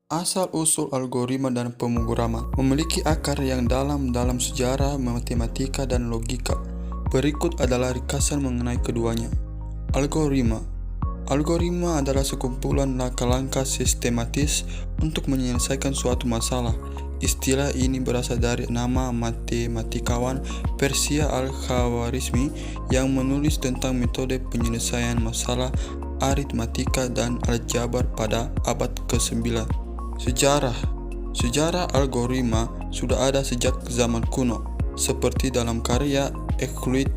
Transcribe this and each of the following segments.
Asal-usul algoritma dan pemrograman memiliki akar yang dalam dalam sejarah matematika dan logika. Berikut adalah ringkasan mengenai keduanya. Algoritma adalah sekumpulan langkah-langkah sistematis untuk menyelesaikan suatu masalah. Istilah ini berasal dari nama matematikawan Persia Al-Khwarizmi yang menulis tentang metode penyelesaian masalah aritmatika dan aljabar pada abad ke-9. Sejarah algoritma sudah ada sejak zaman kuno, seperti dalam karya Euclid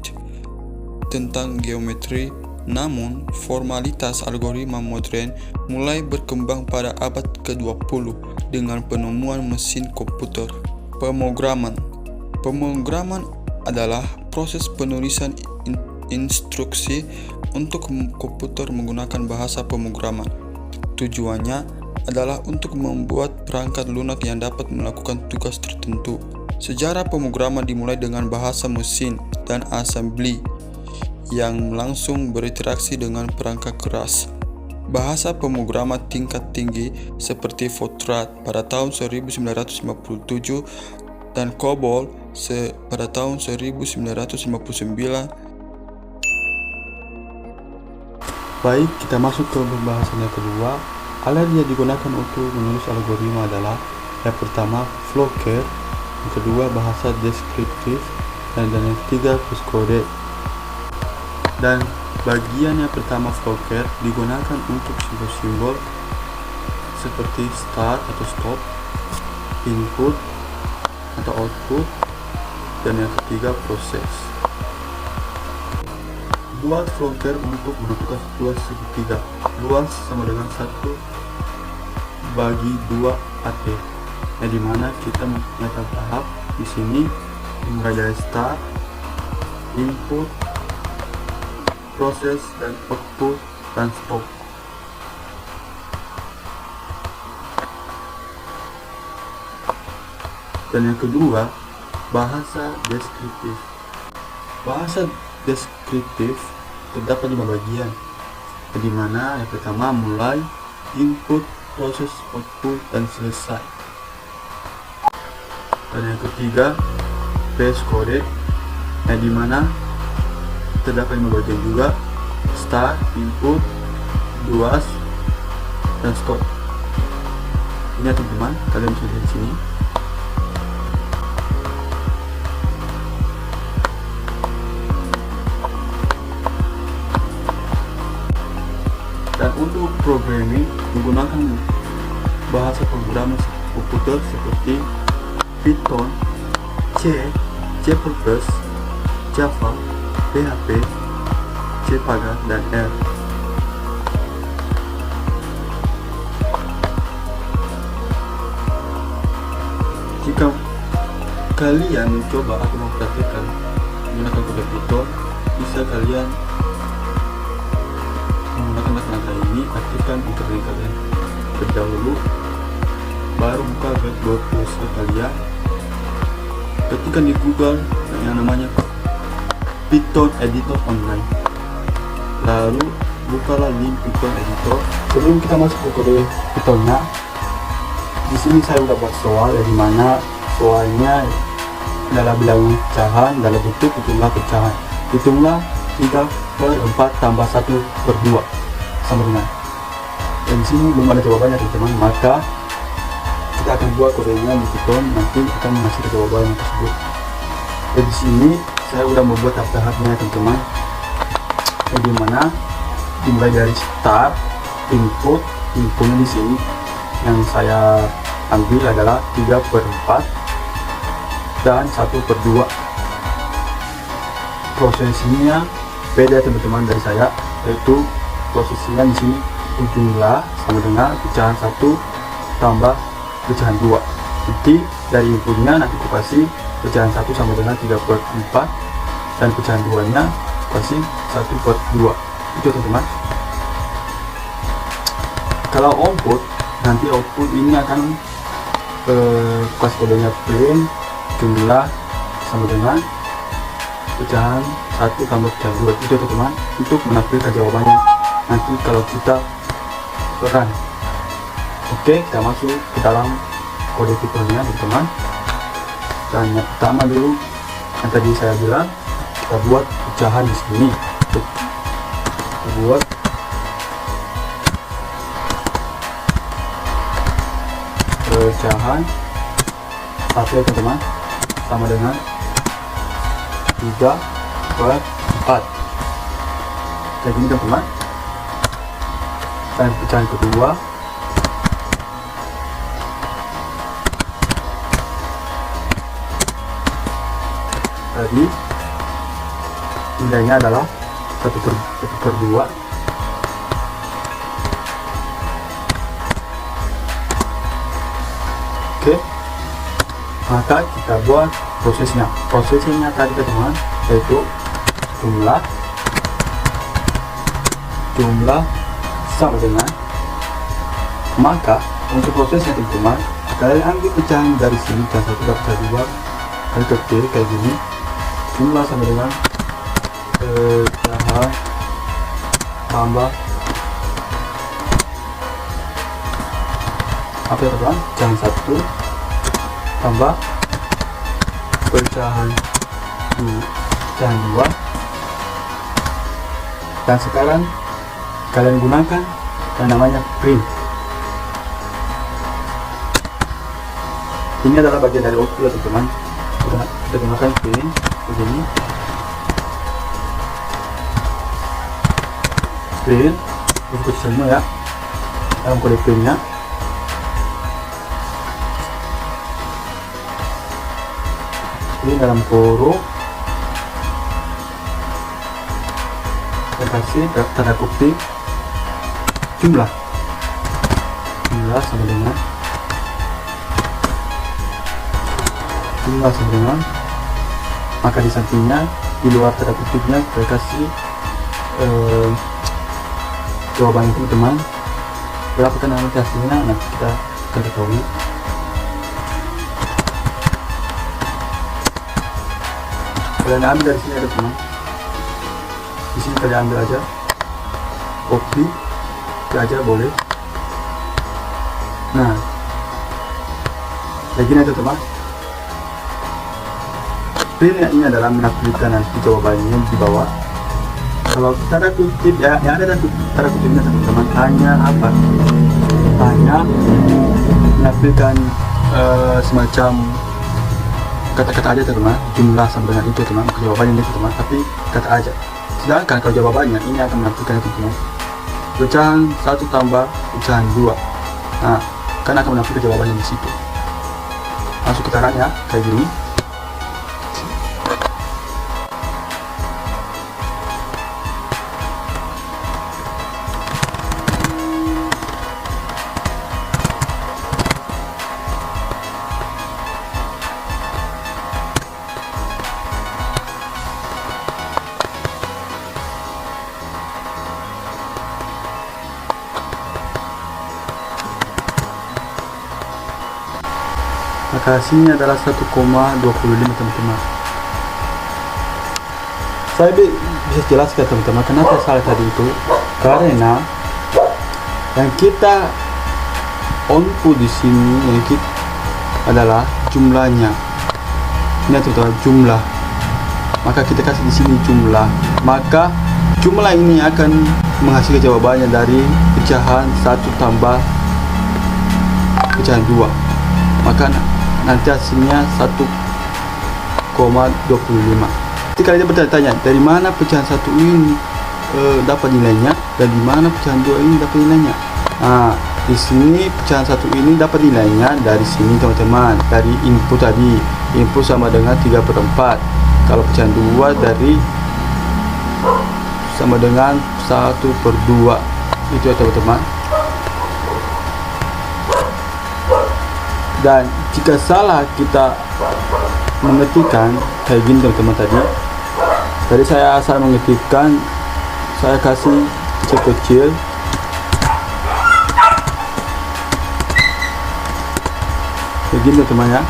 tentang geometri. Namun, formalitas algoritma modern mulai berkembang pada abad ke-20 dengan penemuan mesin komputer. Pemrograman adalah proses penulisan instruksi untuk komputer menggunakan bahasa pemrograman. Tujuannya adalah untuk membuat perangkat lunak yang dapat melakukan tugas tertentu. Sejarah pemrograman dimulai dengan bahasa mesin dan assembly yang langsung berinteraksi dengan perangkat keras. Bahasa pemrograman tingkat tinggi seperti Fortran pada tahun 1957 dan COBOL pada tahun 1959. Baik, kita masuk ke pembahasan yang kedua. Alat yang digunakan untuk menulis algoritma adalah yang pertama Floquer, yang kedua bahasa deskriptif, dan yang ketiga pseudocode. Dan bagian yang pertama Floquer digunakan untuk simbol-simbol seperti start atau stop, input atau output, dan yang ketiga proses. Buat Floquer untuk menentukan luas segitiga. Luas sama dengan 1/2 AT. Nah, dimana kita mempunyai tahap di sini mulai dari start, input, proses, dan output, dan stop. Dan yang kedua, bahasa deskriptif. Bahasa deskriptif terdapat 5 bagian, di mana yang pertama mulai, input, proses, output, dan selesai. Dan yang ketiga, pseudocode, di mana terdapat 5 bagian juga, start, input, luas, dan stop. Ini ya teman-teman, kalian bisa lihat di sini. Dan untuk programming menggunakan bahasa pemrograman komputer seperti Python, C, C++, Java, PHP, C Pagar, dan R. Jika kalian mencoba atau mempraktikkan menggunakan kode Python, bisa kalian menggunakan langkah ini. Aktifkan internet kalian terlebih dahulu, baru buka web browser kalian, ketikkan di Google yang namanya Python Editor Online, lalu bukalah link Python Editor. Sebelum kita masuk ke kode Pythonnya, di sini saya udah buat soal, di mana soalnya adalah bilangan pecahan dalam bentuk jumlah pecahan. Hitunglah 3/4 tambah 1/2 sama dengan. Dan di sini belum ada jawabannya teman-teman, maka kita akan buat kodenya di Python, nanti akan menghasilkan jawaban tersebut. Dan di sini saya udah membuat tahap-tahapnya teman-teman, di mana dimulai dari start, inputnya di sini yang saya ambil adalah 3/4 dan 1/2. Prosesnya beda teman-teman dari saya, yaitu prosesnya di sini jumlah sama dengan pecahan 1 tambah pecahan 2. Nanti dari inputnya nanti aku kasih pecahan 1 sama dengan 3/4 dan pecahan 2 nya kasih 1/2. Itu teman-teman. Kalau output, nanti output ini akan pas kodenya print jumlah sama dengan pecahan 1 tambah pecahan 2. Itu teman-teman, untuk menampilkan jawabannya nanti kalau kita run. Oke, kita masuk ke dalam kode tipenya teman-teman. Dan yang pertama dulu yang tadi saya bilang, kita buat pecahan di sini. Kita buat pecahan satu ya teman-teman, sama dengan 3/4 kayak gini teman-teman. Dan pecahan kedua tadi nilainya adalah 1/2. Oke, maka kita buat prosesnya tadi teman-teman, yaitu jumlah sama dengan, maka untuk prosesnya teman-teman, kalian ambil pecahan dari sini, pecahan 1 dan pecahan 2, kalian ketik kayak gini, jumlah sama dengan pecahan tambah apa ya teman, pecahan 1 tambah pecahan 2, dan sekarang kalian gunakan yang namanya print. Ini adalah bagian dari output ya teman-teman. Kita gunakan print begini, print ikut semua ya dalam kode printnya. Ini dalam kurung saya kasih tanda kutip jumlah sama dengan maka di sampingnya di luar tanda kutipnya saya kasih jawaban itu teman, berapa kan nanti hasilnya. Nah, kita ketahui kalian ambil dari sini ada teman, di sini kalian ambil aja, copy aja boleh. Nah, kayak gini aja teman. Ini adalah menampilkan nanti jawabannya di bawah. Kalau tanda kutip ya, yang ada tanda kutipnya teman-teman, hanya apa? Hanya menampilkan semacam kata-kata aja teman, jumlah sama dengan itu teman, jawabannya itu teman, tapi kata aja. Sedangkan kalau jawabannya ini akan menampilkan itu teman, pecahan 1 tambah pecahan 2. Nah, kan akan menampilkan jawabannya di situ. Masuk ke caranya kayak gini. Maka hasilnya adalah 1,25 teman-teman. Saya bisa jelaskan teman-teman kenapa salah tadi itu, karena yang kita input di sini yang kita adalah jumlahnya. Ini teman-teman jumlah. Maka kita kasih di sini jumlah. Maka jumlah ini akan menghasilkan jawabannya dari pecahan 1 tambah pecahan 2. Maka nanti hasilnya 1,25. Jadi kalian bertanya-tanya, dari mana pecahan 1 ini dapat nilainya, dan di mana pecahan 2 ini dapat nilainya. Nah, di sini pecahan 1 ini dapat nilainya dari sini teman-teman, dari input tadi. Input sama dengan 3/4. Kalau pecahan 2 dari sama dengan 1/2. Itu ya teman-teman. Dan jika salah kita mengetikkan kayak gini teman-teman, tadi saya asal mengetikkan, saya kasih C kecil, kayak gini teman-teman ya.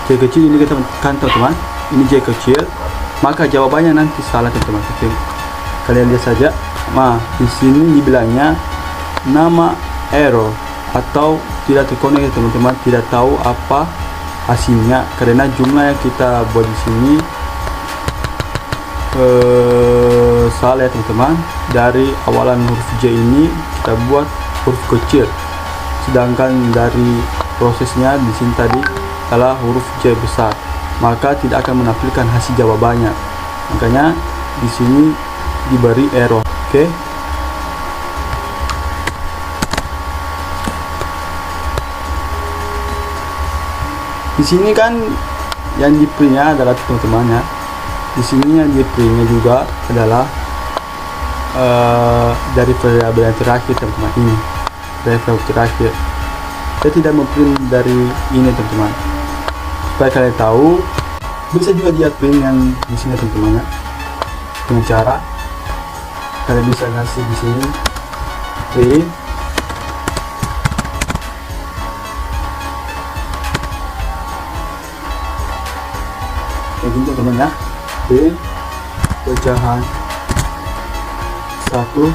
C kecil ini kita tekan teman-teman, ini J kecil, maka jawabannya nanti salah teman-teman. Kalian lihat saja, di sini dibilangnya nama error atau tidak terkonek teman-teman, tidak tahu apa hasilnya karena jumlah yang kita buat di sini salah ya teman-teman. Dari awalan huruf J ini kita buat huruf kecil, sedangkan dari prosesnya di sini tadi adalah huruf J besar, maka tidak akan menampilkan hasil jawabannya. Makanya di sini diberi error. Oke. Di sini kan yang di printnya adalah teman-teman ya. Di sini yang di printnya juga adalah dari variabel yang terakhir teman-teman, ini dari variabel terakhir. Saya tidak memprint dari ini teman-teman. Supaya kalian tahu, bisa juga dia print yang di sini teman-teman ya. Dengan cara kalian bisa ngasih di sini print kayak gini teman-teman ya. Print pecahan 1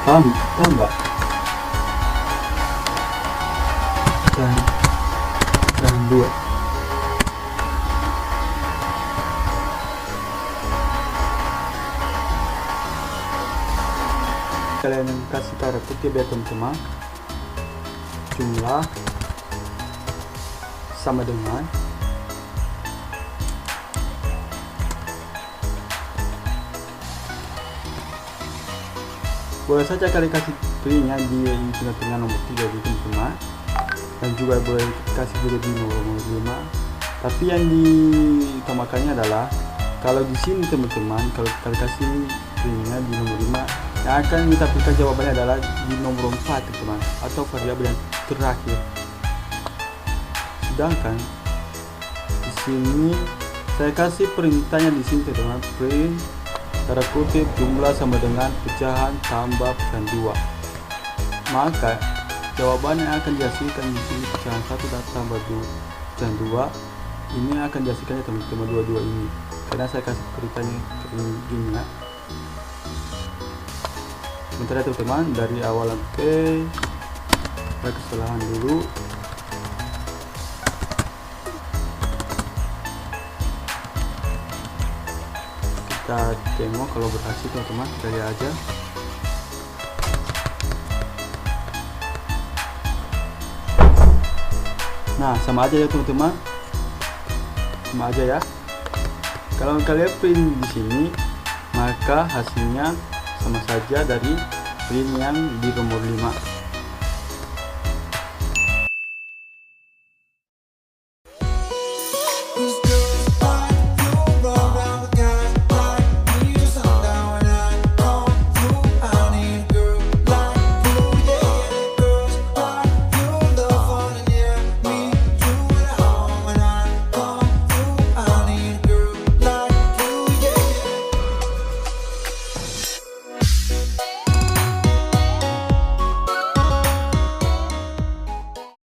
tambah dan 2. Kalian kasih tanda kutip ya teman-teman, jumlah sama dengan boleh saja kalian kasih printnya di tengah-tengah nomor 3 di teman-teman, dan juga boleh kasih juga di nomor 5. Tapi yang ditambahkannya adalah kalau di sini teman-teman, kalau kalian kasih printnya di nomor 5, yang akan ditampilkan jawabannya adalah di nomor 4 teman-teman, atau variabel yang terakhir. Sedangkan di sini saya kasih perintahnya di sini teman-teman, print tanda kutip jumlah sama dengan pecahan tambah pecahan 2. Maka jawabannya akan dihasilkan di sini pecahan 1 dan tambah 2 pecahan 2. Ini akan dihasilkannya teman-teman dua-dua ini, karena saya kasih perintahnya gini ya. Sementara teman-teman dari awalan P, ada kesalahan dulu. Kita demo kalau berhasil teman-teman, kita lihat aja. Nah, sama aja ya teman-teman, sama aja ya. Kalau kalian print di sini, maka hasilnya sama saja dari print yang di nomor 5.